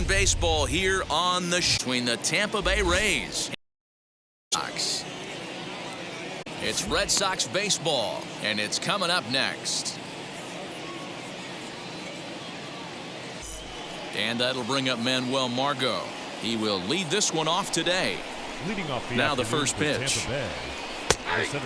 baseball here on the between the Tampa Bay Rays. It's Red Sox baseball, and it's coming up next. And that'll bring up Manuel Margot. He will lead this one off today. Leading off now the first pitch.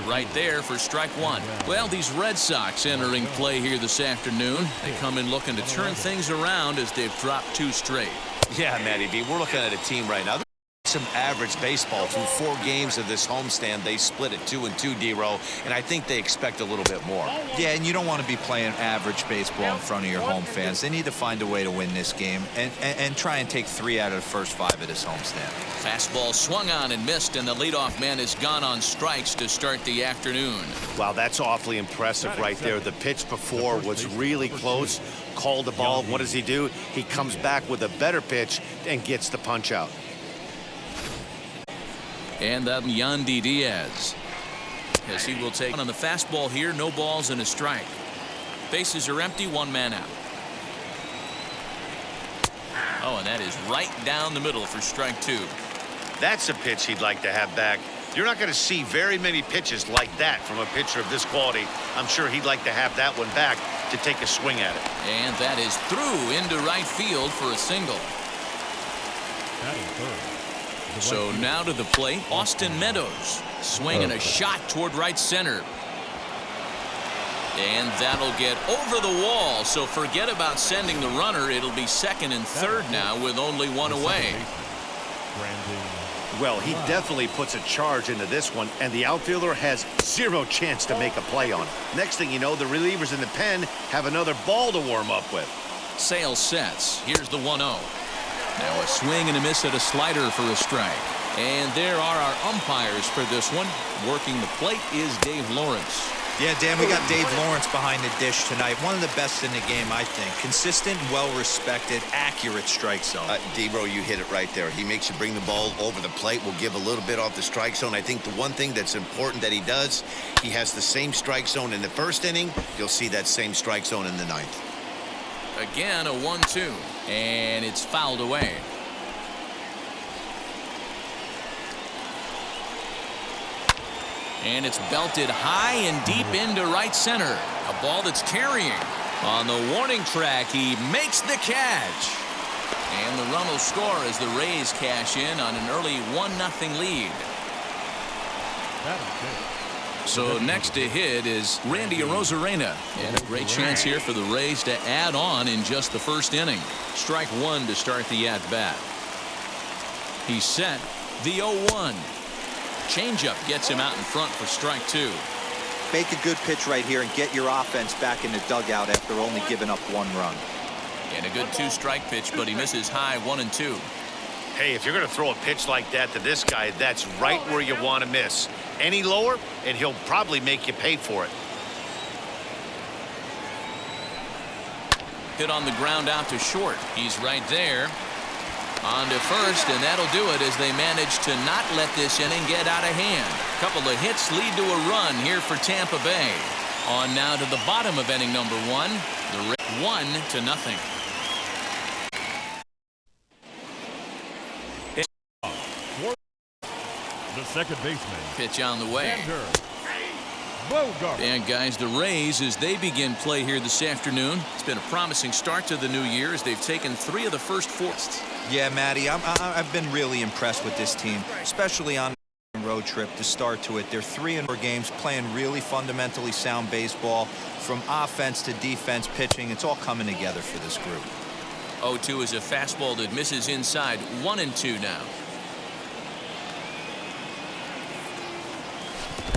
Right there for strike one. Well, these Red Sox entering play here this afternoon. They come in looking to turn things around as they've dropped 2 straight. Yeah, Matty B, we're looking at a team right now. Some average baseball through 4 games of this homestand. They split it 2-2, D-Row, and I think they expect a little bit more. Yeah, and you don't want to be playing average baseball in front of your home fans. They need to find a way to win this game and try and take 3 out of the first 5 of this homestand. Fastball swung on and missed, and the leadoff man is gone on strikes to start the afternoon. Wow, that's awfully impressive right there. The pitch before was really close. Called the ball. What does he do? He comes back with a better pitch and gets the punch out. And that Yandy Diaz, as he will take on the fastball here. No balls and a strike. Bases are empty. 1 man out. Oh, and that is right down the middle for strike 2. That's a pitch he'd like to have back. You're not going to see very many pitches like that from a pitcher of this quality. I'm sure he'd like to have that one back to take a swing at it. And that is through into right field for a single. So now to the plate, Austin Meadows swinging a shot toward right center. And that'll get over the wall. So forget about sending the runner. It'll be second and third now with only 1 away. Well, he definitely puts a charge into this one, and the outfielder has 0 chance to make a play on it. Next thing you know, the relievers in the pen have another ball to warm up with. Sale sets. Here's the 1-0. Now a swing and a miss at a slider for a strike. And there are our umpires for this one. Working the plate is Dave Lawrence. Yeah, Dan, we got Dave Lawrence behind the dish tonight. One of the best in the game, I think. Consistent, well-respected, accurate strike zone. D-Bro, you hit it right there. He makes you bring the ball over the plate. Will give a little bit off the strike zone. I think the one thing that's important that he does, he has the same strike zone in the first inning. You'll see that same strike zone in the 9th. Again, a 1-2. And it's fouled away. And it's belted high and deep into right center. A ball that's carrying. On the warning track, he makes the catch. And the run will score as the Rays cash in on an early 1-0 lead. So next to hit is Randy Arozarena. And a great chance here for the Rays to add on in just the first inning. Strike 1 to start the at-bat. He's set the 0-1. Changeup gets him out in front for strike 2. Make a good pitch right here and get your offense back in the dugout after only giving up 1 run. And a good 2-strike pitch, but he misses high 1-2. Hey, if you're going to throw a pitch like that to this guy, that's right where you want to miss. Any lower, and he'll probably make you pay for it. Hit on the ground out to short. He's right there. On to first, and that'll do it as they manage to not let this inning get out of hand. A couple of hits lead to a run here for Tampa Bay. On now to the bottom of inning number 1. The 1-0. The second baseman. Pitch on the way. And guys, the Rays, as they begin play here this afternoon, it's been a promising start to the new year as they've taken 3 of the first 4. Yeah, Matty, I've been really impressed with this team, especially on the road trip to start to it. They're 3-4 games playing really fundamentally sound baseball, from offense to defense, pitching. It's all coming together for this group. 0-2 is a fastball that misses inside. 1-2 now.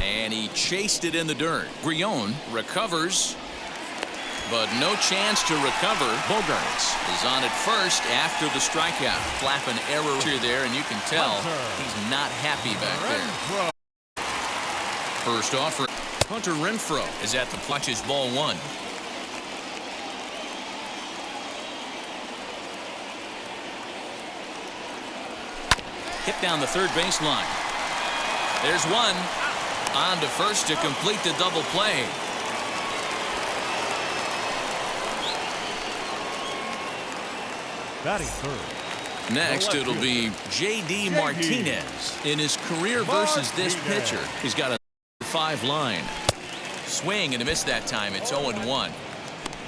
And he chased it in the dirt. Grion recovers, but no chance to recover. Bogarts is on at first after the strikeout. Flapping error there, and you can tell he's not happy back there. First offer, Hunter Renfroe is at the clutches. Ball 1. Hit down the third baseline. There's one. On to first to complete the double play. Batting third, Next, it'll be J.D. Martinez. In his career versus this pitcher, he's got a 5 line. Swing and a miss that time. It's 0-1.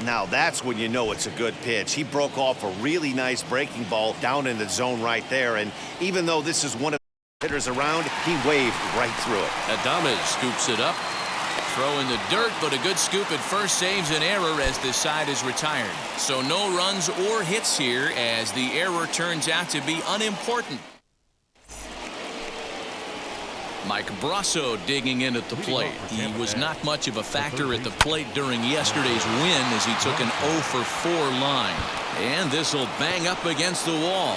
Now that's when you know it's a good pitch. He broke off a really nice breaking ball down in the zone right there. And even though this is one of the hitters around, he waved right through it. Adames scoops it up. Throw in the dirt, but a good scoop at first saves an error as the side is retired. So no runs or hits here as the error turns out to be unimportant. Mike Brasso digging in at the plate. He was not much of a factor at the plate during yesterday's win as he took an 0-for-4 line. And this will bang up against the wall.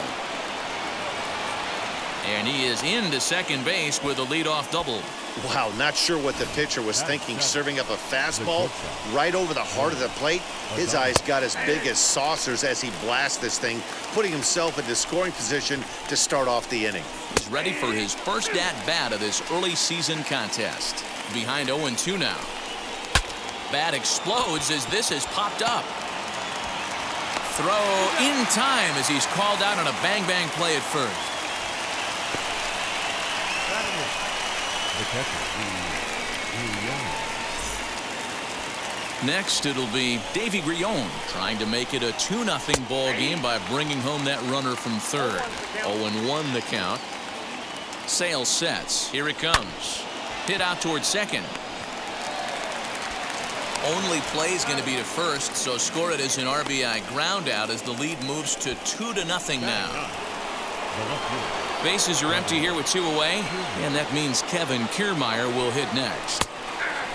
And he is into second base with a leadoff double. Wow, not sure what the pitcher was thinking, serving up a fastball right over the heart of the plate. His eyes got as big as saucers as he blasts this thing, putting himself into scoring position to start off the inning. He's ready for his first at-bat of this early season contest. Behind 0-2 now. Bat explodes as this has popped up. Throw in time as he's called out on a bang-bang play at first. The catcher, Next, it'll be Davy Grillon trying to make it a 2-0 ball game by bringing home that runner from third. 0-1 the count. Sale sets. Here it comes. Hit out towards second. Only play is going to be to first, so score it as an RBI ground out as the lead moves to 2-0 now. Bases are empty here with 2 away, and that means Kevin Kiermaier will hit next.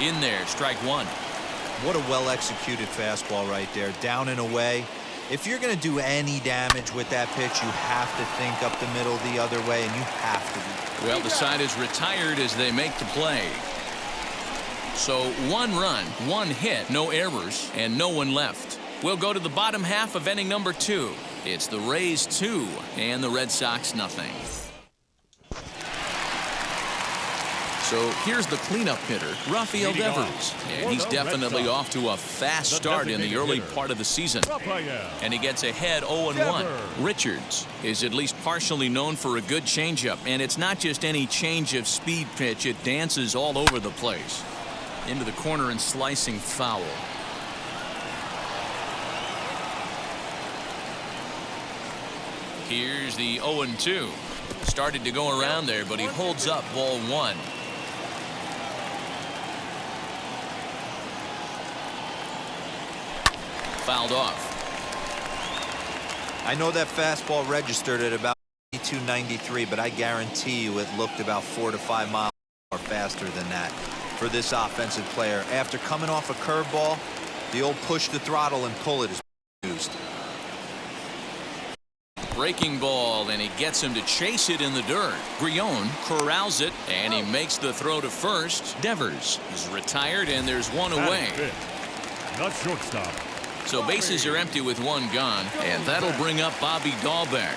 In there, strike 1. What a well-executed fastball right there, down and away. If you're going to do any damage with that pitch, you have to think up the middle the other way, and you have to be. Well, the side is retired as they make the play. So 1 run, 1 hit, no errors, and no one left. We'll go to the bottom half of inning number 2. It's the Rays 2 and the Red Sox nothing. So here's the cleanup hitter, Rafael Devers. And he's definitely off to a fast start in the early part of the season. And he gets ahead 0-1. Richards is at least partially known for a good changeup. And it's not just any change of speed pitch. It dances all over the place. Into the corner and slicing foul. Here's the 0-2. Started to go around there, but he holds up ball 1. Fouled off. I know that fastball registered at about 92-93, but I guarantee you it looked about 4 to 5 miles more faster than that for this offensive player. After coming off a curveball, the old push the throttle and pull it is used. Breaking ball, and he gets him to chase it in the dirt. Grillon corrals it, and he makes the throw to first. Devers is retired, and there's 1 away. not shortstop. So bases are empty with 1 gone, and that'll bring up Bobby Dahlbeck.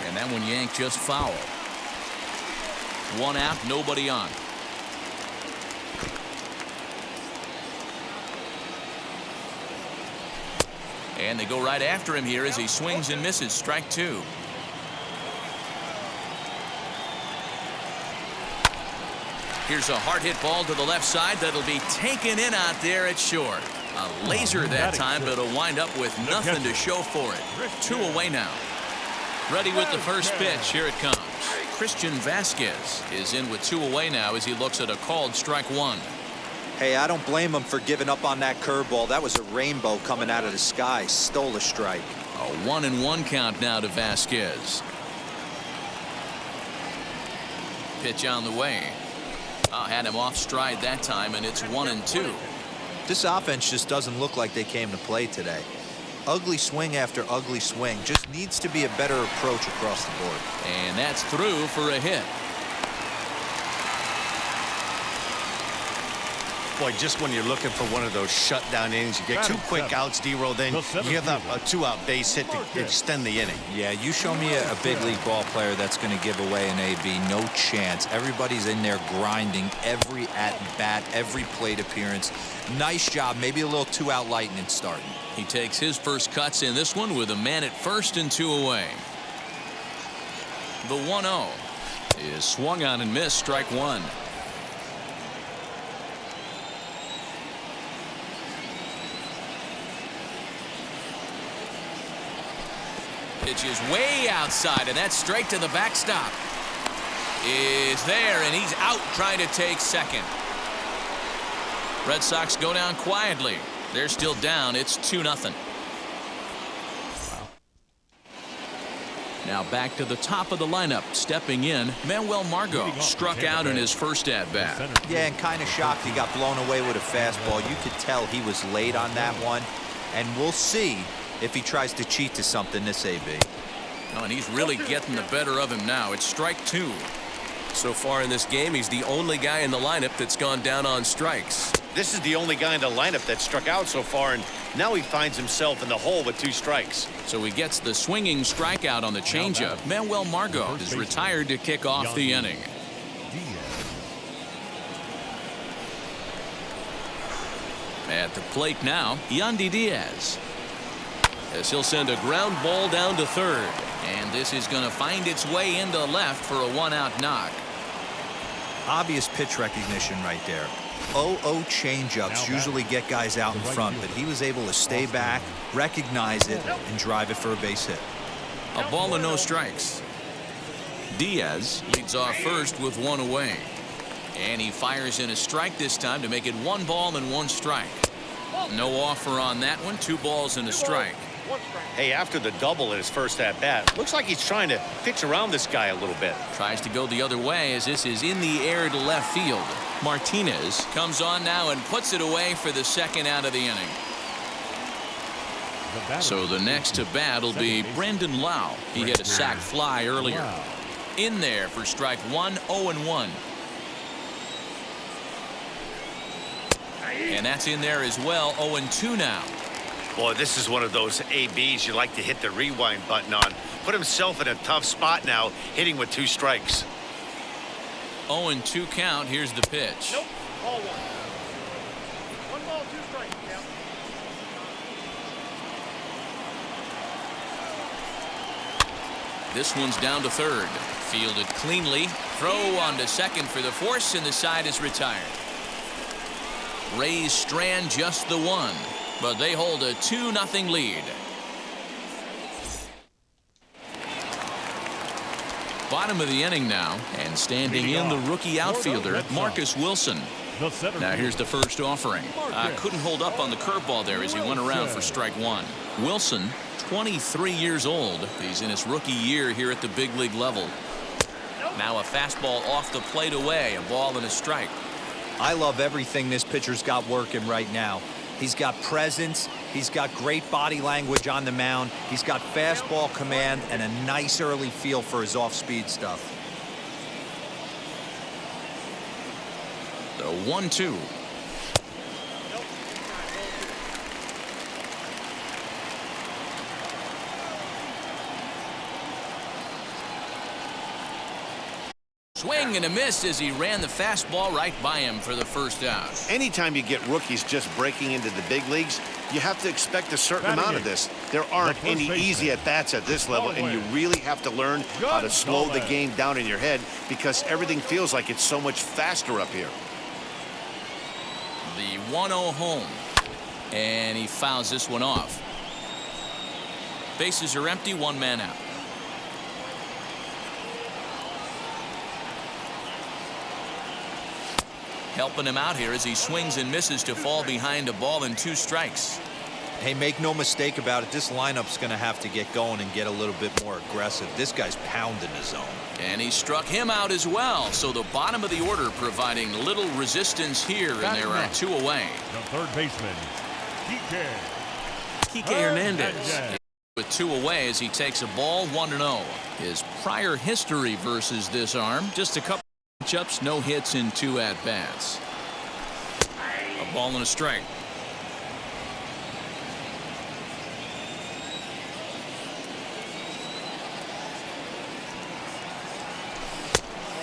And that one yanked just foul. 1 out, nobody on. And they go right after him here as he swings and misses. Strike 2. Here's a hard hit ball to the left side that'll be taken in out there at short. A laser that time, but it'll wind up with nothing to show for it. 2 away now. Ready with the first pitch. Here it comes. Christian Vasquez is in with 2 away now as he looks at a called strike 1. Hey, I don't blame him for giving up on that curveball. That was a rainbow coming out of the sky. Stole a strike. A 1-1 count now to Vasquez. Pitch on the way. Had him off stride that time, and it's 1-2. This offense just doesn't look like they came to play today. Ugly swing after ugly swing. Just needs to be a better approach across the board. And that's through for a hit. Boy, just when you're looking for one of those shutdown innings, you get two quick outs, D-roll, then you give up a two-out base hit to extend the inning. Yeah, you show me a big league ball player that's going to give away an AB. No chance. Everybody's in there grinding every at-bat, every plate appearance. Nice job. Maybe a little two-out lightning starting. He takes his first cuts in this one with a man at first and 2 away. The 1-0 is swung on and missed, strike one. Pitch is way outside, and that's straight to the backstop. Is there, and he's out trying to take second. Red Sox go down quietly. They're still down. It's 2-0. Now back to the top of the lineup. Stepping in, Manuel Margot struck out in his first at-bat. Yeah, and kind of shocked he got blown away with a fastball. You could tell he was late on that one. And we'll see if he tries to cheat to something this AB. Oh, and he's really getting the better of him now. It's strike two. So far in this game, he's the only guy in the lineup that's gone down on strikes. This is the only guy in the lineup that struck out so far, and now he finds himself in the hole with 2 strikes. So he gets the swinging strikeout on the changeup. Manuel Margot is retired to kick off the inning. At the plate now, Yandy Diaz. As he'll send a ground ball down to third. And this is going to find its way into left for a 1-out knock. Obvious pitch recognition right there. 0-0 changeups usually get guys out in front, but he was able to stay back, recognize it, and drive it for a base hit. A ball and no strikes. Diaz leads off first with 1 away. And he fires in a strike this time to make it 1 ball and 1 strike. No offer on that one. 2 balls and a strike. Hey, after the double in his first at-bat, looks like he's trying to pitch around this guy a little bit. Tries to go the other way as this is in the air to left field. Martinez comes on now and puts it away for the 2nd out of the inning. So the next to bat will be Brandon Lau. He hit a sac fly earlier. In there for strike 1, 0-1. And that's in there as well, 0-2 now. Boy, this is one of those ABs you like to hit the rewind button on. Put himself in a tough spot now, hitting with 2 strikes. 0-2 count. Here's the pitch. Nope. Ball 1. 1 ball, 2 strikes. Yeah. This one's down to third. Fielded cleanly. Throw on to second for the force, and the side is retired. Rays strand just the 1. But they hold a 2-0 lead. Bottom of the inning now, and standing in the rookie outfielder Marcus Wilson. Now here's the first offering. Couldn't hold up on the curveball there as he went around for strike 1. Wilson, 23 years old. He's in his rookie year here at the big league level. Now a fastball off the plate away, a ball and a strike. I love everything this pitcher's got working right now. He's got presence. He's got great body language on the mound. He's got fastball command and a nice early feel for his off-speed stuff. The 1-2. Swing and a miss as he ran the fastball right by him for the first out. Anytime you get rookies just breaking into the big leagues, you have to expect a certain amount of this. There aren't any easy at-bats at this level, and you really have to learn how to slow the game down in your head because everything feels like it's so much faster up here. The 1-0 home. And he fouls this one off. Bases are empty, 1 man out. Helping him out here as he swings and misses to fall behind a ball and 2 strikes. Hey, make no mistake about it. This lineup's going to have to get going and get a little bit more aggressive. This guy's pounding the zone. And he struck him out as well. So the bottom of the order providing little resistance here, and there are 2 away. The third baseman, Kike Hernandez with 2 away as he takes a ball 1-0. His prior history versus this arm, just a couple matchups, no hits in 2 at-bats. Ball and a strike.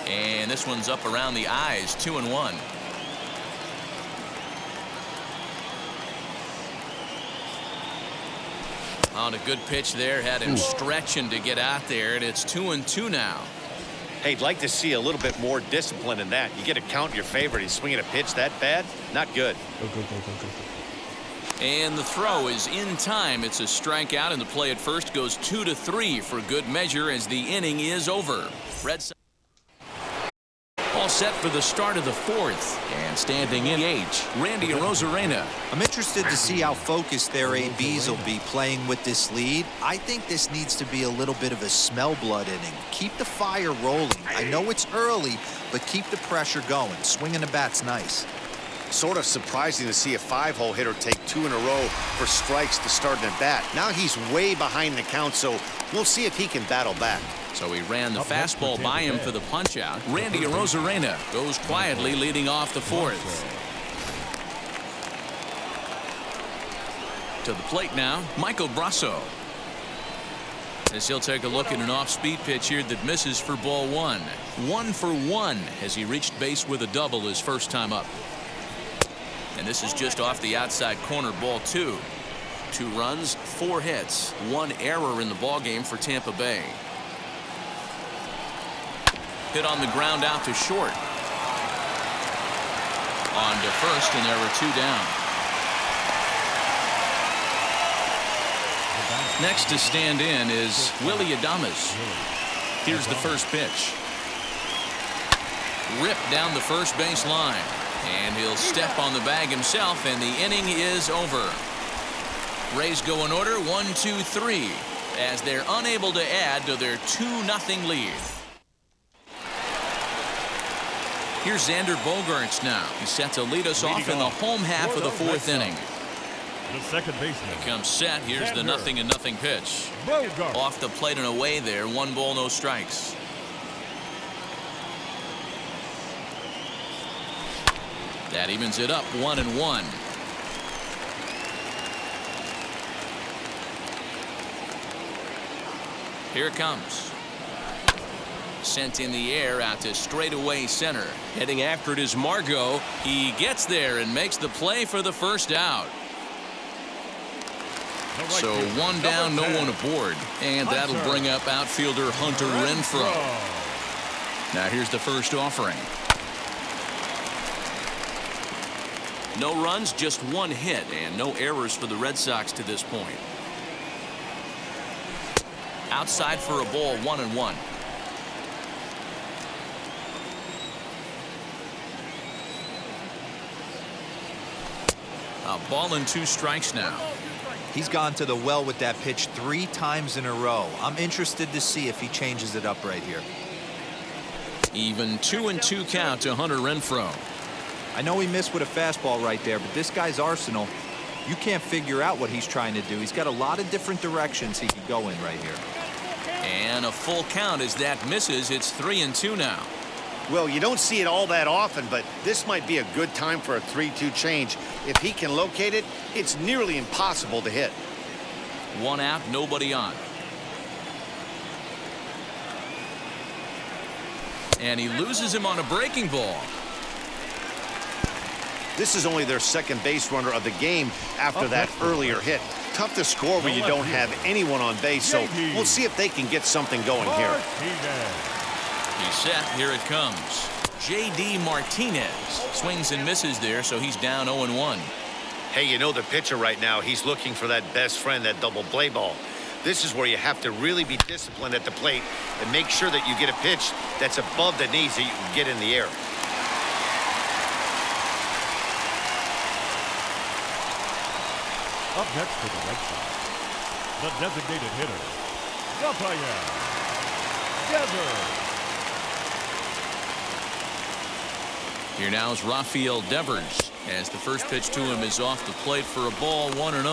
And this one's up around the eyes. 2-1. On a good pitch there, had him stretching to get out there, and it's 2-2 now. Hey, I'd like to see a little bit more discipline in that. You get a count in your favor. He's swinging a pitch that bad. Not good. And the throw is in time. It's a strikeout, and the play at first goes 2-3 for good measure as the inning is over. Red Sox all set for the start of the fourth. And standing in Randy Arozarena. I'm interested to see how focused their ABs will be playing with this lead. I think this needs to be a little bit of a smell blood inning. Keep the fire rolling. I know it's early, but keep the pressure going. Swinging the bat's nice. Sort of surprising to see a 5-hole hitter take 2 in a row for strikes to start an at bat. Now he's way behind the count, so we'll see if he can battle back. So he ran the fastball by him for the punch out. Randy Arozarena goes quietly leading off the fourth. To the plate now, Michael Brasso. As he'll take a look at an off-speed pitch here that misses for ball 1. 1 for 1 as he reached base with a double his first time up. And this is just off the outside corner, ball 2. 2 runs, 4 hits, 1 error in the ballgame for Tampa Bay. Hit on the ground out to short. On to first, and there were 2 down. Next to stand in is Willie Adames. Here's the first pitch. Ripped down the first base line. And he'll step on the bag himself, and the inning is over. Rays go in order 1-2-3 as they're unable to add to their 2-0 lead. Here's Xander Bogaerts now. He's set to lead us off in the home half of the fourth inning. The second baseman. He comes set. Here's the 0-0 pitch. Bogaerts. Off the plate and away there. 1 ball, no strikes. That evens it up 1-1. Here it comes. Sent in the air out to straightaway center. Heading after it is Margot. He gets there and makes the play for the first out. So 1 down, no one aboard. And that'll bring up outfielder Hunter Renfroe. Now here's the first offering. No runs, just 1 hit, and no errors for the Red Sox to this point. Outside for a ball, 1-1. A ball and 2 strikes now. He's gone to the well with that pitch 3 times in a row. I'm interested to see if he changes it up right here. Even 2-2 count to Hunter Renfroe. I know he missed with a fastball right there, but this guy's arsenal, you can't figure out what he's trying to do. He's got a lot of different directions he could go in right here. And a full count as that misses. It's 3-2 now. Well, you don't see it all that often, but this might be a good time for a 3-2 change. If he can locate it, it's nearly impossible to hit. 1 out, nobody on. And he loses him on a breaking ball. This is only their second base runner of the game after that earlier hit. Tough to score when you don't have anyone on base, so we'll see if they can get something going here. He's set. Here it comes. J.D. Martinez swings and misses there, so he's down 0-1. Hey, you know the pitcher right now, he's looking for that best friend, that double play ball. This is where you have to really be disciplined at the plate and make sure that you get a pitch that's above the knees that you can get in the air. Up next for the Red Sox, the designated hitter, Rafael Devers. Here now is Rafael Devers as the first pitch to him is off the plate for a ball, 1-0.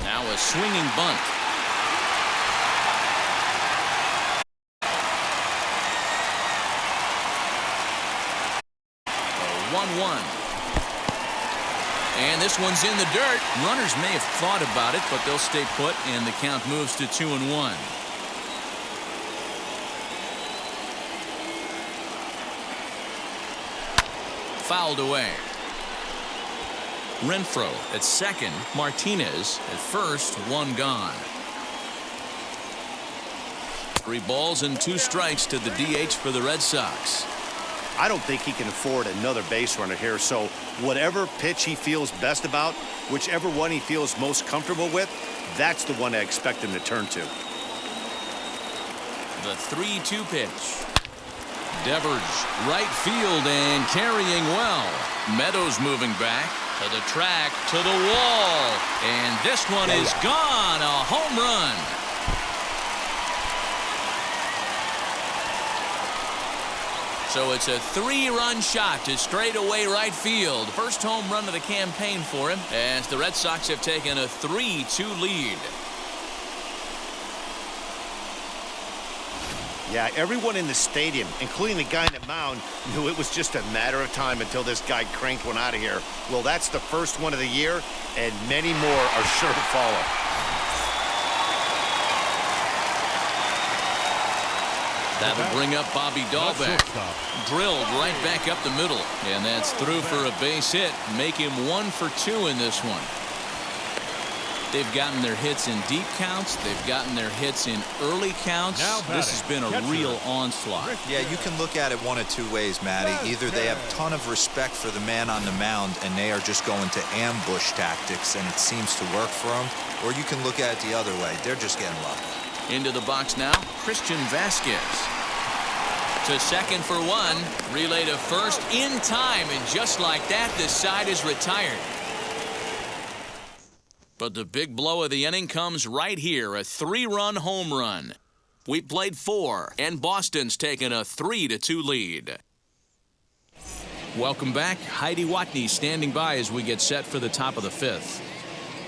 Now a swinging bunt. 1-1. And this one's in the dirt. Runners may have thought about it, but they'll stay put, and the count moves to 2-1. Fouled away. Renfroe at second. Martinez at first. One gone. 3 balls and 2 strikes to the DH for the Red Sox. I don't think he can afford another base runner here, so whatever pitch he feels best about, whichever one he feels most comfortable with, that's the one I expect him to turn to. The 3-2 pitch. Devers, right field, and carrying well. Meadows moving back to the track, to the wall, and this one is gone. A home run. So it's a 3-run shot to straightaway right field. First home run of the campaign for him, as the Red Sox have taken a 3-2 lead. Yeah, everyone in the stadium, including the guy in the mound, knew it was just a matter of time until this guy cranked one out of here. Well, that's the first one of the year, and many more are sure to follow. That'll bring up Bobby Dahlbeck. Drilled right back up the middle, and that's through for a base hit. Make him 1 for 2 in this one. They've gotten their hits in deep counts. They've gotten their hits in early counts. This has been a real onslaught. Yeah, you can look at it one of 2 ways, Matty. Either they have a ton of respect for the man on the mound and they are just going to ambush tactics and it seems to work for them, or you can look at it the other way. They're just getting lucky. Into the box now, Christian Vasquez. To second for 1. Relay to first in time, and just like that, this side is retired. But the big blow of the inning comes right here, a 3-run home run. We played 4, and Boston's taken a 3-2 lead. Welcome back. Heidi Watney standing by as we get set for the top of the 5th.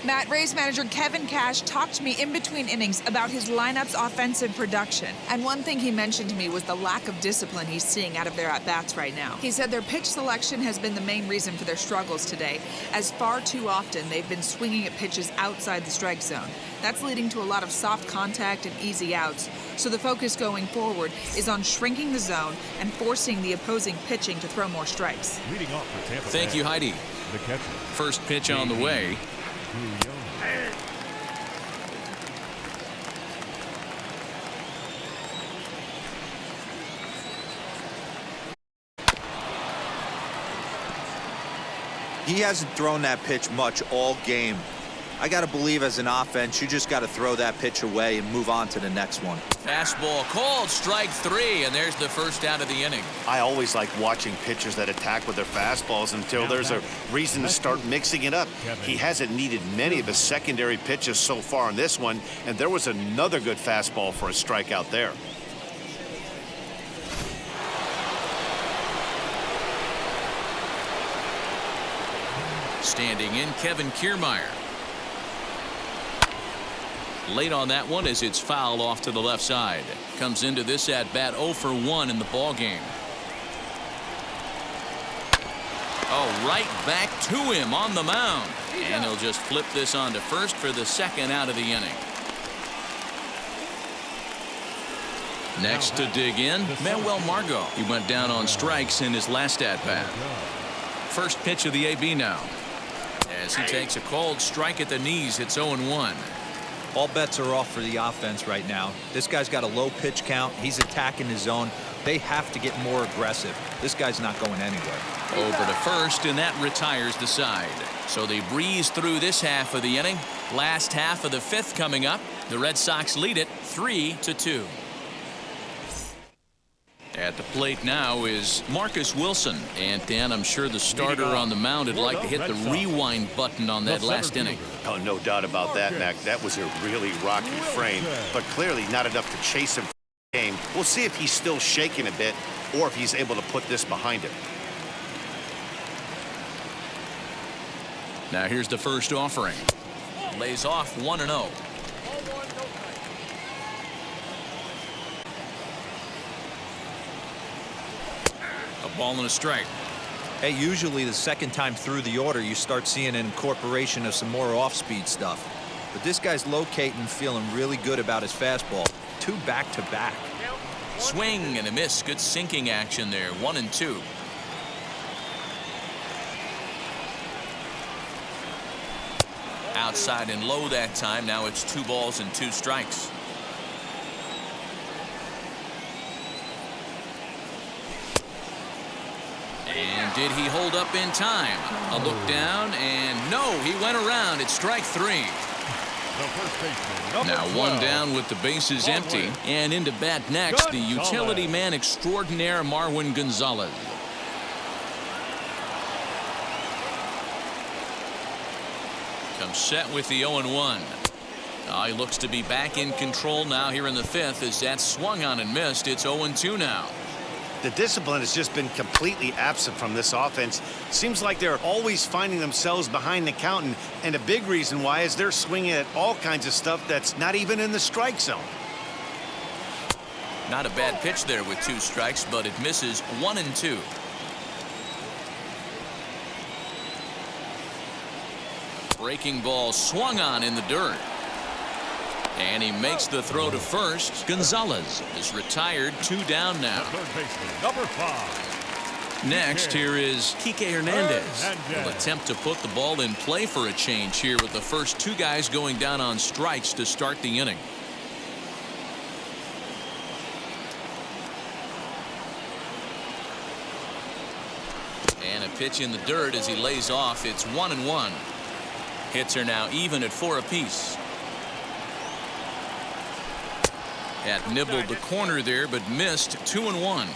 Matt, Rays manager Kevin Cash talked to me in between innings about his lineup's offensive production. And one thing he mentioned to me was the lack of discipline he's seeing out of their at-bats right now. He said their pitch selection has been the main reason for their struggles today, as far too often they've been swinging at pitches outside the strike zone. That's leading to a lot of soft contact and easy outs. So the focus going forward is on shrinking the zone and forcing the opposing pitching to throw more strikes. Leading off for Tampa Thank Bay, you, Heidi. the catcher. First pitch on the way. He hasn't thrown that pitch much all game. I got to believe as an offense, you just got to throw that pitch away and move on to the next one. Fastball called, strike 3, and there's the first out of the inning. I always like watching pitchers that attack with their fastballs until there's a reason to start mixing it up. He hasn't needed many of his secondary pitches so far in this one, and there was another good fastball for a strikeout there. Standing in, Kevin Kiermaier. Late on that one as it's fouled off to the left side. Comes into this at bat 0 for 1 in the ball game. Oh, right back to him on the mound. And he'll just flip this on to first for the second out of the inning. Next to dig in, Manuel Margot. He went down on strikes in his last at bat. First pitch of the AB now. As he takes a cold strike at the knees, it's 0-1. All bets are off for the offense right now. This guy's got a low pitch count. He's attacking his zone. They have to get more aggressive. This guy's not going anywhere. Over to first, and that retires the side. So they breeze through this half of the inning. Last half of the 5th coming up. The Red Sox lead it 3-2. At the plate now is Marcus Wilson. And Dan, I'm sure the starter on the mound would like to hit the rewind button on that last inning. Oh, no doubt about that, Mac. That was a really rocky frame, but clearly not enough to chase him for the game. We'll see if he's still shaking a bit or if he's able to put this behind him. Now here's the first offering. Lays off 1-0. A ball and a strike. Hey, usually the second time through the order, you start seeing an incorporation of some more off-speed stuff. But this guy's locating, feeling really good about his fastball. 2 back-to-back. Swing and a miss. Good sinking action there. 1-2. Outside and low that time. Now it's 2 balls and 2 strikes. And did he hold up in time? A look down, and no, he went around. It's strike 3. Now 1 down with the bases empty, and into bat next, the utility man extraordinaire Marwin Gonzalez. Comes set with the 0-1. He looks to be back in control now here in the 5th as that swung on and missed. It's 0-2 now. The discipline has just been completely absent from this offense. Seems like they're always finding themselves behind the count, and a big reason why is they're swinging at all kinds of stuff that's not even in the strike zone. Not a bad pitch there with 2 strikes, but it misses. 1-2. Breaking ball swung on in the dirt. And he makes the throw to first. Gonzalez is retired. 2 down now. Third baseman, number 5. Next, here is Kike Hernandez. Will attempt to put the ball in play for a change here with the first 2 guys going down on strikes to start the inning. And a pitch in the dirt as he lays off. It's 1-1. Hits are now even at 4 apiece. That nibbled the corner there, but missed. 2-1.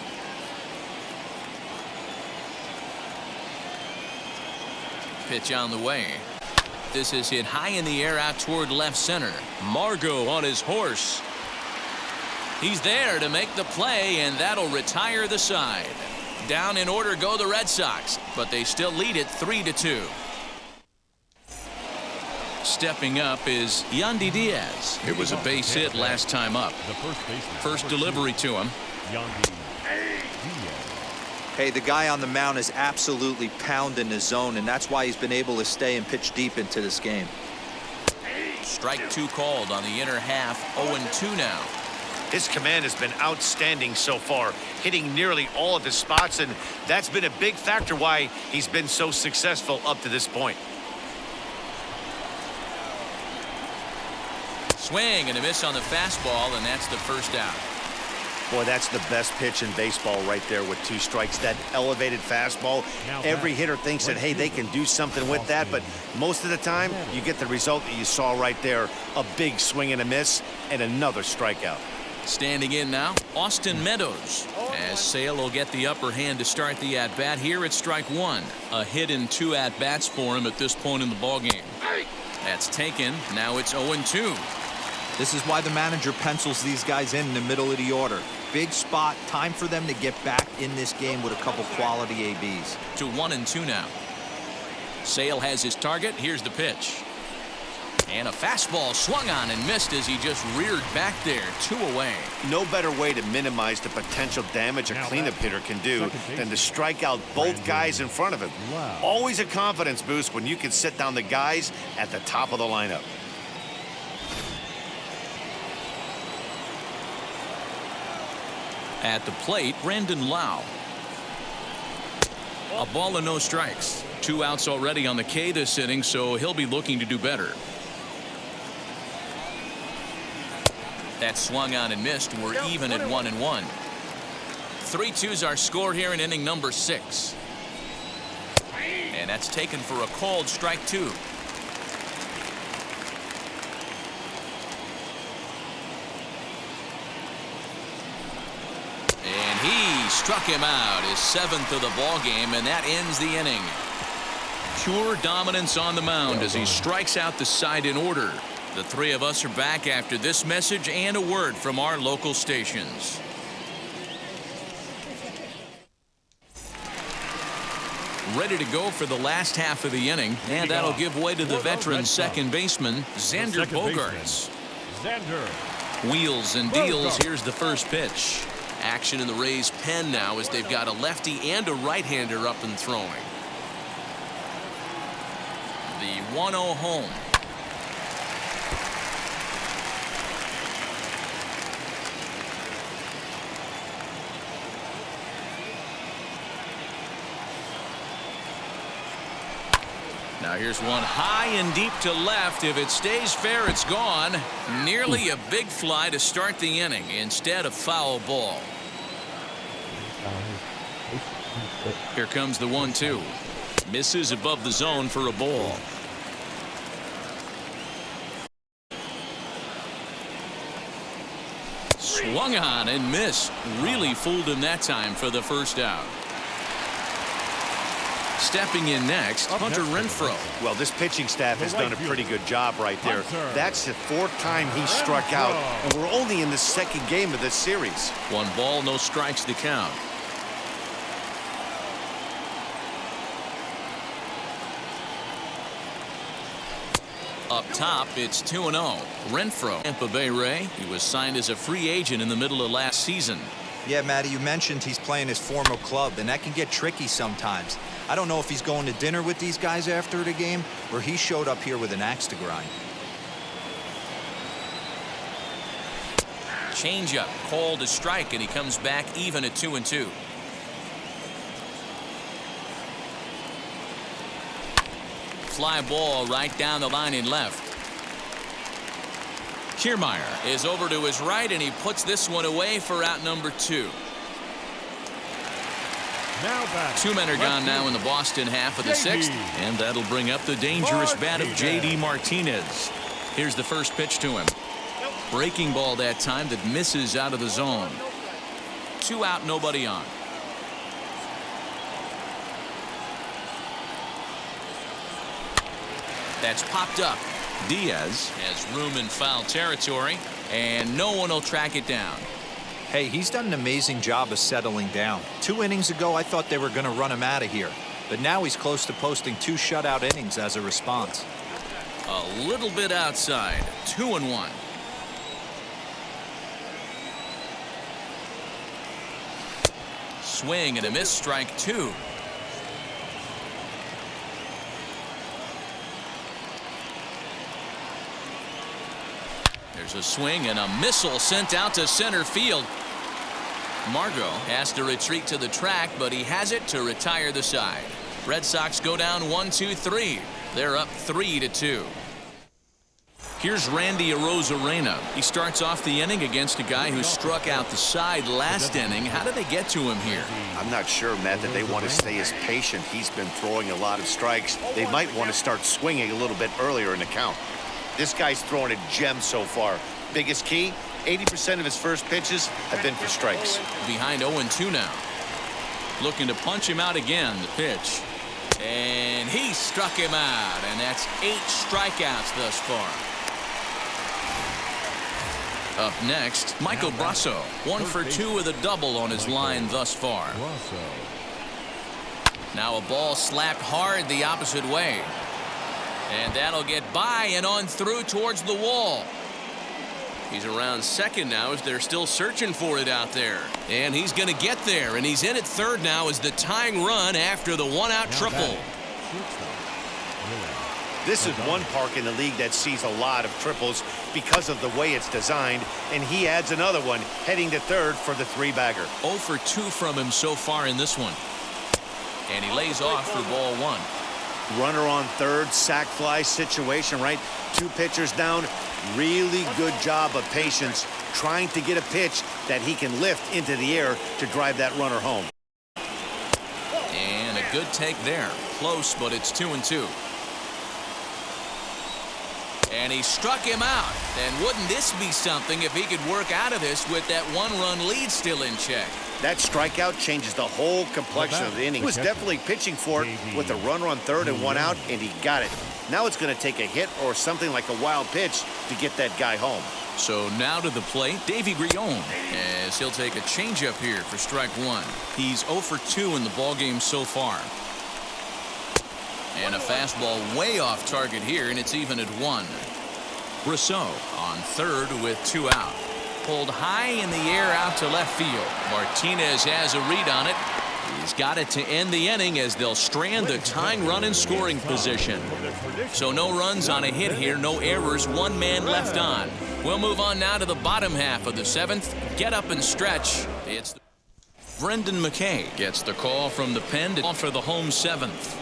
Pitch on the way. This is hit high in the air out toward left center. Margot on his horse. He's there to make the play, and that'll retire the side. Down in order go the Red Sox, but they still lead it 3-2. Stepping up is Yandy Diaz. It was a base hit last time up. First delivery to him. Hey, the guy on the mound is absolutely pounding the zone, and that's why he's been able to stay and pitch deep into this game. Strike 2 called on the inner half. 0-2 now. His command has been outstanding so far, hitting nearly all of his spots, and that's been a big factor why he's been so successful up to this point. Swing and a miss on the fastball, and that's the first out. Boy, that's the best pitch in baseball right there with 2 strikes. That elevated fastball. Every hitter thinks that, hey, they can do something with that, but most of the time you get the result that you saw right there. A big swing and a miss and another strikeout. Standing in now, Austin Meadows, as Sale will get the upper hand to start the at-bat. Here it's strike 1. A hit in 2 at-bats for him at this point in the ballgame. That's taken. Now it's 0-2. This is why the manager pencils these guys in the middle of the order. Big spot, time for them to get back in this game with a couple quality ABs. To 1-2 now. Sale has his target. Here's the pitch. And a fastball swung on and missed as he just reared back there. 2 away. No better way to minimize the potential damage a cleanup hitter can do than to strike out both guys in front of him. Always a confidence boost when you can sit down the guys at the top of the lineup. At the plate, Brandon Lau. A ball and no strikes. 2 outs already on the K this inning, so he'll be looking to do better. That swung on and missed. We're even at 1-1. 3-2's our score here in inning number 6. And that's taken for a called strike 2. And he struck him out, his 7th of the ball game, and that ends the inning. Pure dominance on the mound as he strikes out the side in order. The 3 of us are back after this message and a word from our local stations. Ready to go for the last half of the inning, and that'll give way to the veteran second baseman, Xander Bogaerts. Wheels and deals. Here's the first pitch. Action in the Rays pen now as they've got a lefty and a right-hander up and throwing. The 1-0 home. Now here's one high and deep to left. If it stays fair, it's gone. Nearly a big fly to start the inning. Instead, a foul ball. Here comes the 1-2. Misses above the zone for a ball. Swung on and missed. Really fooled him that time for the first out. Stepping in next, Hunter Renfroe. Well, this pitching staff has done a pretty good job right there. That's the 4th time he struck out, and we're only in the 2nd game of this series. 1 ball, no strikes to count. Up top, it's 2-0. Renfroe. Tampa Bay Ray. He was signed as a free agent in the middle of last season. Yeah, Matty, you mentioned he's playing his former club, and that can get tricky sometimes. I don't know if he's going to dinner with these guys after the game, or he showed up here with an axe to grind. Changeup called a strike, and he comes back even at 2-2. Fly ball right down the line in left. Kiermaier is over to his right, and he puts this one away for out number 2. Two men are gone now in the Boston half of the 6th, and that'll bring up the dangerous bat of J.D. Martinez. Here's the first pitch to him. Breaking ball that time that misses out of the zone. 2 out, nobody on. That's popped up. Diaz has room in foul territory, and no one will track it down. Hey, he's done an amazing job of settling down. 2 innings ago, I thought they were going to run him out of here. But now he's close to posting 2 shutout innings as a response. A little bit outside. 2-1. Swing and a miss, strike 2. There's a swing and a missile sent out to center field. Margot has to retreat to the track, but he has it to retire the side. Red Sox go down 1-2-3. They're up 3-2. Here's Randy Arozarena. He starts off the inning against a guy who struck out the side last inning. How did they get to him here? I'm not sure, Matt, that they want to stay as patient. He's been throwing a lot of strikes. They might want to start swinging a little bit earlier in the count. This guy's throwing a gem so far. Biggest key, 80% of his first pitches have been for strikes. Behind 0-2 now. Looking to punch him out again, the pitch. And he struck him out, and that's 8 strikeouts thus far. Up next, Michael Brasso. 1 for 2 with a double on his line thus far. Now a ball slapped hard the opposite way. And that'll get by and on through towards the wall. He's around second now as they're still searching for it out there. And he's going to get there, and he's in at third now as the tying run after the 1-out triple. This is one park in the league that sees a lot of triples because of the way it's designed, and he adds another one heading to third for the 3-bagger. 0 for 2 from him so far in this one. And he lays off for ball 1. Runner on third, sac fly situation, right? 2 pitchers down. Really good job of patience, trying to get a pitch that he can lift into the air to drive that runner home. And a good take there. Close, but it's 2-2. And he struck him out. And wouldn't this be something if he could work out of this with that 1-run lead still in check? That strikeout changes the whole complexion of the inning. He was definitely pitching for it with a runner on third and 1 out, and he got it. Now it's going to take a hit or something like a wild pitch to get that guy home. So now to the plate, Davy Grion, as he'll take a changeup here for strike 1. He's 0 for 2 in the ballgame so far. And a fastball way off target here, and it's even at 1. Rousseau on third with 2 out. pulled high in the air out to left field. Martinez has a read on it. He's got it to end the inning as they'll strand the tying run in scoring position. So no runs on a hit here, no errors, one man left on. We'll move on now to the bottom half of the seventh. Get up and stretch. It's Brendan McKay gets the call from the pen to for the home seventh.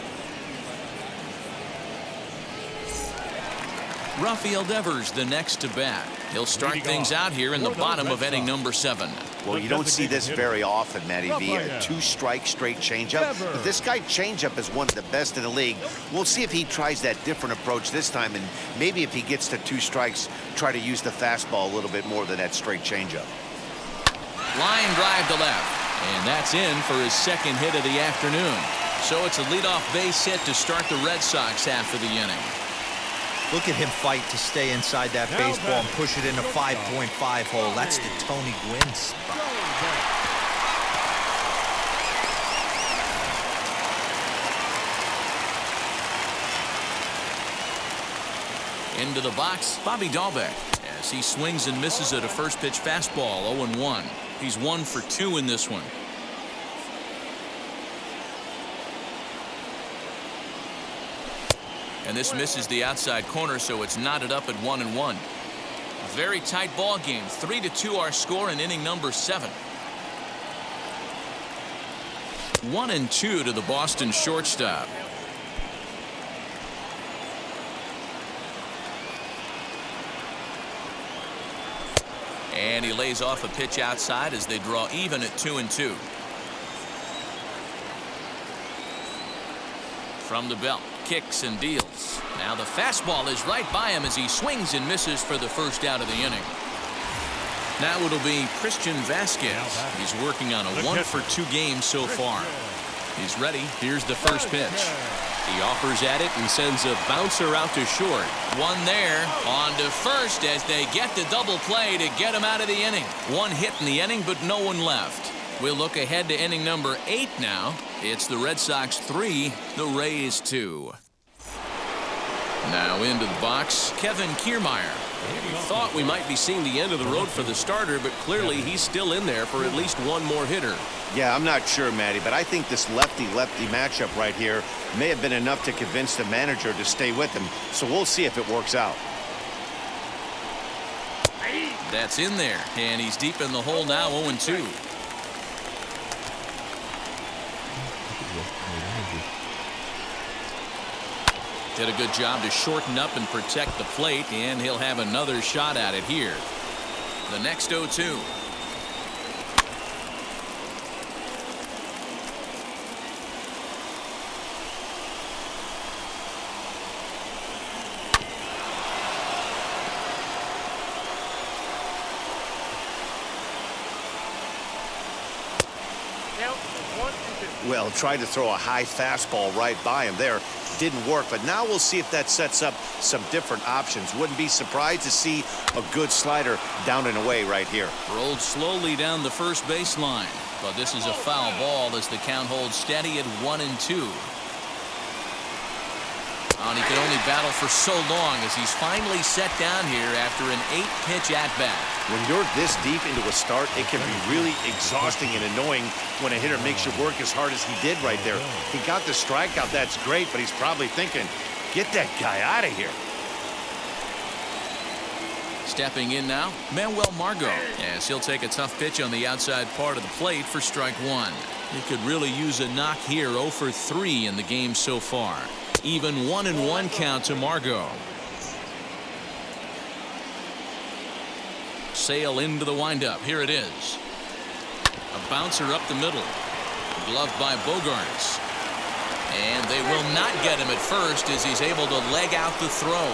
Rafael Devers the next to bat. He'll start things out here in the bottom of inning number 7. Well, you don't see this very often, Matty V. A 2-strike straight changeup. But this guy changeup is one of the best in the league. We'll see if he tries that different approach this time, and maybe if he gets to 2 strikes, try to use the fastball a little bit more than that straight changeup. Line drive to left, and that's in for his second hit of the afternoon. So it's a leadoff base hit to start the Red Sox half of the inning. Look at him fight to stay inside that baseball and push it in a 5.5 hole. That's the Tony Gwynn spot. Into the box, Bobby Dahlbeck, as he swings and misses at a first pitch fastball, 0-1. He's 1 for 2 in this one. And this misses the outside corner, so it's knotted up at 1-1. Very tight ball game. 3-2 our score in inning number 7. 1-2 to the Boston shortstop. And he lays off a pitch outside as they draw even at 2-2. From the belt, kicks and deals. Now the fastball is right by him as he swings and misses for the first out of the inning. Now it'll be Christian Vasquez. He's working on a 1 for 2 game so far. He's ready. Here's the first pitch. He offers at it and sends a bouncer out to short. One there, on to first as they get the double play to get him out of the inning. 1 hit in the inning, but no one left. We'll look ahead to inning number 8 now. It's the Red Sox 3, the Rays 2. Now into the box, Kevin Kiermaier. We thought we might be seeing the end of the road for the starter, but clearly he's still in there for at least one more hitter. Yeah, I'm not sure, Matty, but I think this lefty-lefty matchup right here may have been enough to convince the manager to stay with him. So we'll see if it works out. That's in there, and he's deep in the hole now, 0-2. Did a good job to shorten up and protect the plate, and he'll have another shot at it here. The next 0-2. Well, tried to throw a high fastball right by him there. Didn't work, but now we'll see if that sets up some different options. Wouldn't be surprised to see a good slider down and away right here. Rolled slowly down the first baseline, but this is a foul ball as the count holds steady at 1-2. And he could only battle for so long as he's finally set down here after an 8-pitch at-bat. When you're this deep into a start, it can be really exhausting and annoying when a hitter makes you work as hard as he did right there. He got the strikeout, that's great, but he's probably thinking, get that guy out of here. Stepping in now, Manuel Margot, as he'll take a tough pitch on the outside part of the plate for strike 1. He could really use a knock here, 0 for 3 in the game so far. Even 1-1 count to Margot. Sail into the windup. Here it is. A bouncer up the middle. Gloved by Bogarts. And they will not get him at first as he's able to leg out the throw.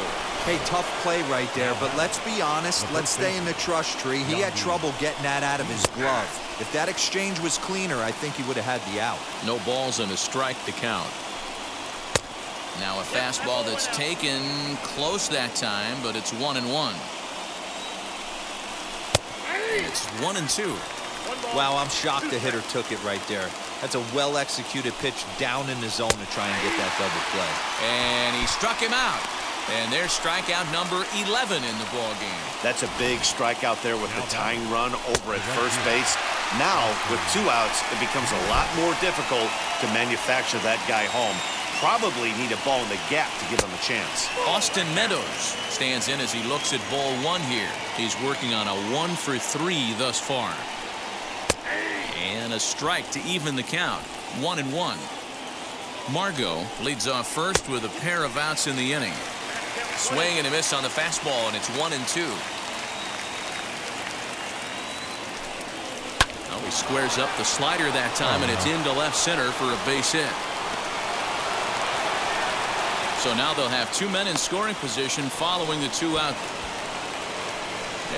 Hey, tough play right there, but let's be honest. Let's stay in the trust tree. He had trouble getting that out of his glove. If that exchange was cleaner, I think he would have had the out. No balls and a strike to count. Now a fastball that's taken close that time, but it's 1-1. It's 1-2. Wow, I'm shocked the hitter took it right there. That's a well-executed pitch down in the zone to try and get that double play. And he struck him out. And there's strikeout number 11 in the ball game. That's a big strikeout there with the tying run over at first base. Now, with 2 outs, it becomes a lot more difficult to manufacture that guy home. Probably need a ball in the gap to give him a chance. Austin Meadows stands in as he looks at ball 1 here. He's working on a 1 for 3 thus far. And a strike to even the count. 1-1. Margot leads off first with a pair of outs in the inning. Swing and a miss on the fastball, and it's 1-2. Oh, he squares up the slider that time, and it's into left center for a base hit. So now they'll have 2 men in scoring position following the 2 out.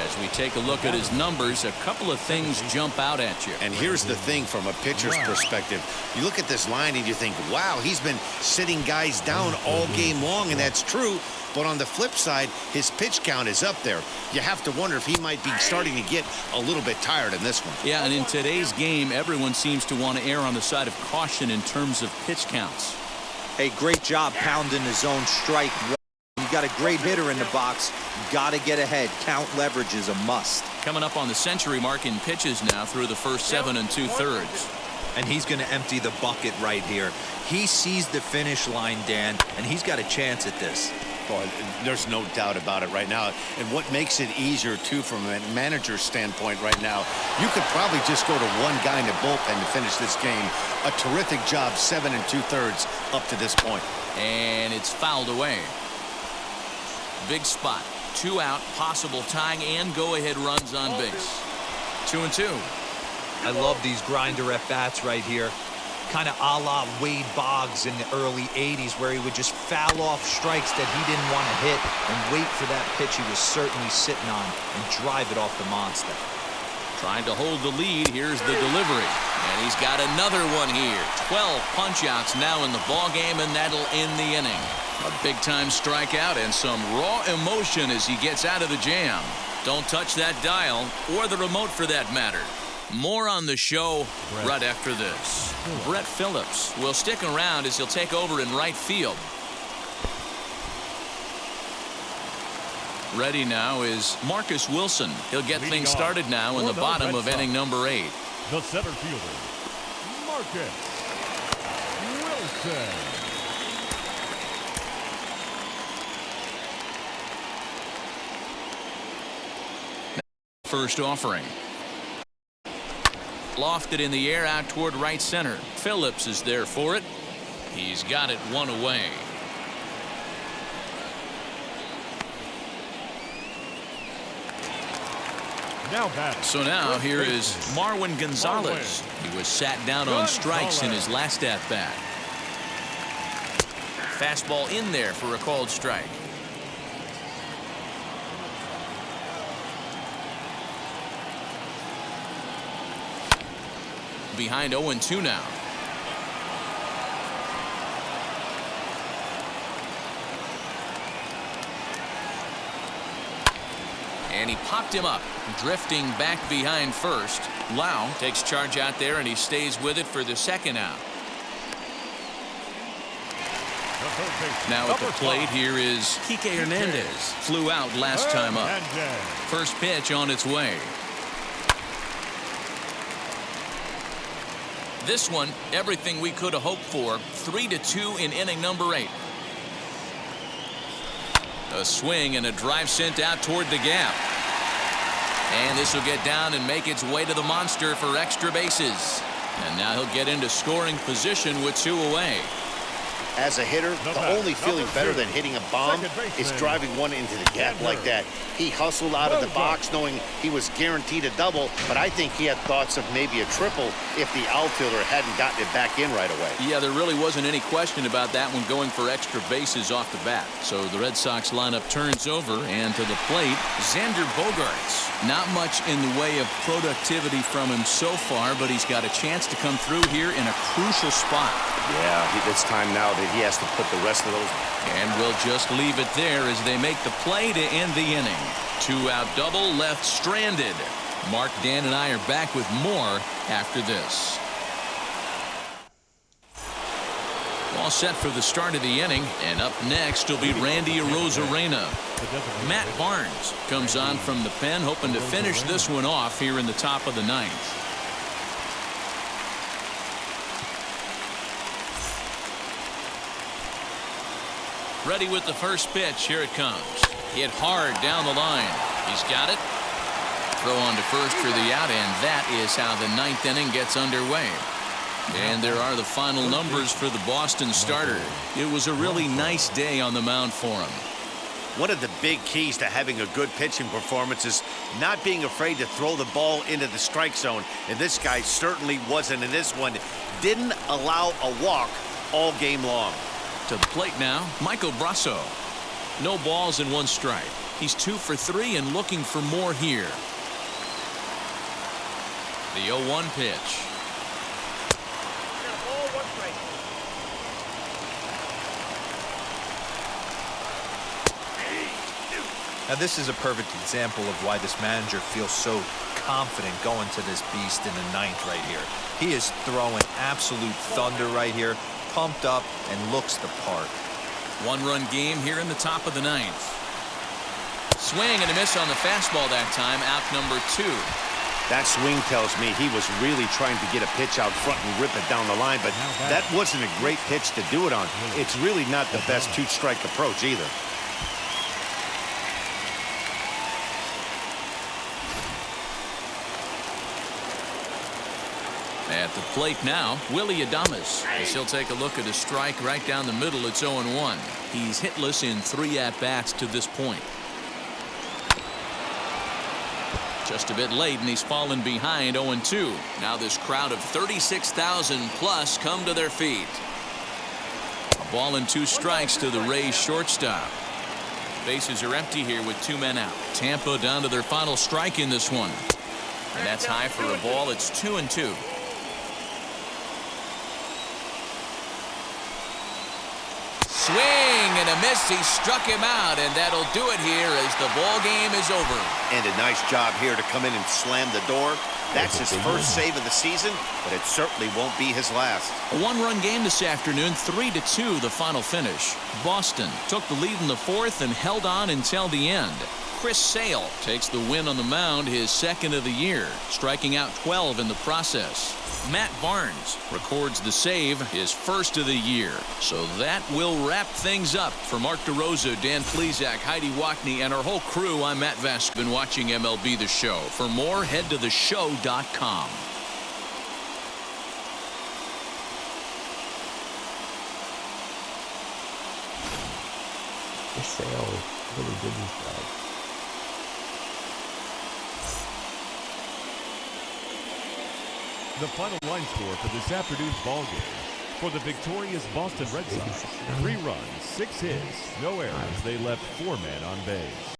As we take a look at his numbers, a couple of things jump out at you. And here's the thing from a pitcher's perspective. You look at this line and you think, wow, he's been sitting guys down all game long, and that's true. But on the flip side, his pitch count is up there. You have to wonder if he might be starting to get a little bit tired in this one. Yeah, and in today's game, everyone seems to want to err on the side of caution in terms of pitch counts. Hey, great job pounding the zone strike. You got a great hitter in the box. Got to get ahead. Count leverage is a must. Coming up on the century mark in pitches now through the first 7 2/3. And he's going to empty the bucket right here. He sees the finish line, Dan, and he's got a chance at this. Boy, there's no doubt about it right now. And what makes it easier, too, from a manager's standpoint right now, you could probably just go to one guy in the bullpen to finish this game. A terrific job, 7 2/3 up to this point. And it's fouled away. Big spot. 2 out, possible tying and go-ahead runs on base. 2-2. I love these grinder at-bats right here. Kind of a la Wade Boggs in the early 80s, where he would just foul off strikes that he didn't want to hit and wait for that pitch he was certainly sitting on and drive it off the monster. Trying to hold the lead. Here's the delivery. And he's got another one here. 12 punch-outs now in the ball game, and that'll end the inning. A big-time strikeout and some raw emotion as he gets out of the jam. Don't touch that dial, or the remote for that matter. More on the show right after this. Brett Phillips will stick around as he'll take over in right field. Ready now is Marcus Wilson. He'll get things started now in the bottom of inning number 8. The center fielder, Marcus Wilson. First offering. Lofted in the air out toward right center. Phillips is there for it. He's got it 1 away. So now here is Marwin Gonzalez. He was sat down on strikes in his last at-bat. Fastball in there for a called strike. Behind 0-2 now. And he popped him up, drifting back behind first. Lau takes charge out there, and he stays with it for the second out. Now at the plate here is Kike Hernandez. Flew out last time up. First pitch on its way. This one, everything we could have hoped for. 3-2 in inning number 8. A swing and a drive sent out toward the gap. And this will get down and make its way to the monster for extra bases. And now he'll get into scoring position with 2 away. As a hitter, the only feeling better than hitting a bomb is driving one into the gap like that. He hustled out of the box knowing he was guaranteed a double, but I think he had thoughts of maybe a triple if the outfielder hadn't gotten it back in right away. Yeah, there really wasn't any question about that one going for extra bases off the bat. So the Red Sox lineup turns over, and to the plate, Xander Bogaerts. Not much in the way of productivity from him so far, but he's got a chance to come through here in a crucial spot. Yeah, it's time now that he has to put the rest of those. And we'll just leave it there as they make the play to end the inning. 2-out double left stranded. Mark, Dan, and I are back with more after this. All set for the start of the inning, and up next will be Randy Arozarena. Matt Barnes comes on from the pen, hoping to finish this one off here in the top of the ninth. Ready with the first pitch. Here it comes. Hit hard down the line. He's got it. Throw on to first for the out, and that is how the ninth inning gets underway. And there are the final numbers for the Boston starter. It was a really nice day on the mound for him. One of the big keys to having a good pitching performance is not being afraid to throw the ball into the strike zone. And this guy certainly wasn't in this one. Didn't allow a walk all game long. To the plate now, Michael Brasso. No balls and one strike. He's 2 for 3 and looking for more here. The 0-1 pitch. Now this is a perfect example of why this manager feels so confident going to this beast in the ninth right here. He is throwing absolute thunder right here, pumped up and looks the part. 1-run game here in the top of the ninth. Swing and a miss on the fastball that time. Out number 2. That swing tells me he was really trying to get a pitch out front and rip it down the line, but that wasn't a great pitch to do it on. It's really not the best 2-strike approach either. At the plate now, Willie Adames, as he'll take a look at a strike right down the middle. It's 0-1. He's hitless in 3 at-bats to this point. Just a bit late, and he's fallen behind 0-2. Now this crowd of 36,000 plus come to their feet. A ball and 2 strikes to the Rays shortstop. Bases are empty here with 2 men out. Tampa down to their final strike in this one. And that's high for a ball. It's 2-2. Swing and a miss. He struck him out, and that'll do it here as the ball game is over. And a nice job here to come in and slam the door. That's his first save of the season, but it certainly won't be his last. A 1-run game this afternoon, 3-2 the final finish. Boston took the lead in the 4th and held on until the end. Chris Sale takes the win on the mound, his 2nd of the year, striking out 12 in the process. Matt Barnes records the save, his 1st of the year. So that will wrap things up. For Mark DeRosa, Dan Plesac, Heidi Wackney, and our whole crew, I'm Matt Vesk. Been watching MLB The Show. For more, head to theshow.com. Sale really did his job. The final line score for this afternoon's ball game. For the victorious Boston Red Sox, 3 runs, 6 hits, no errors. They left 4 men on base.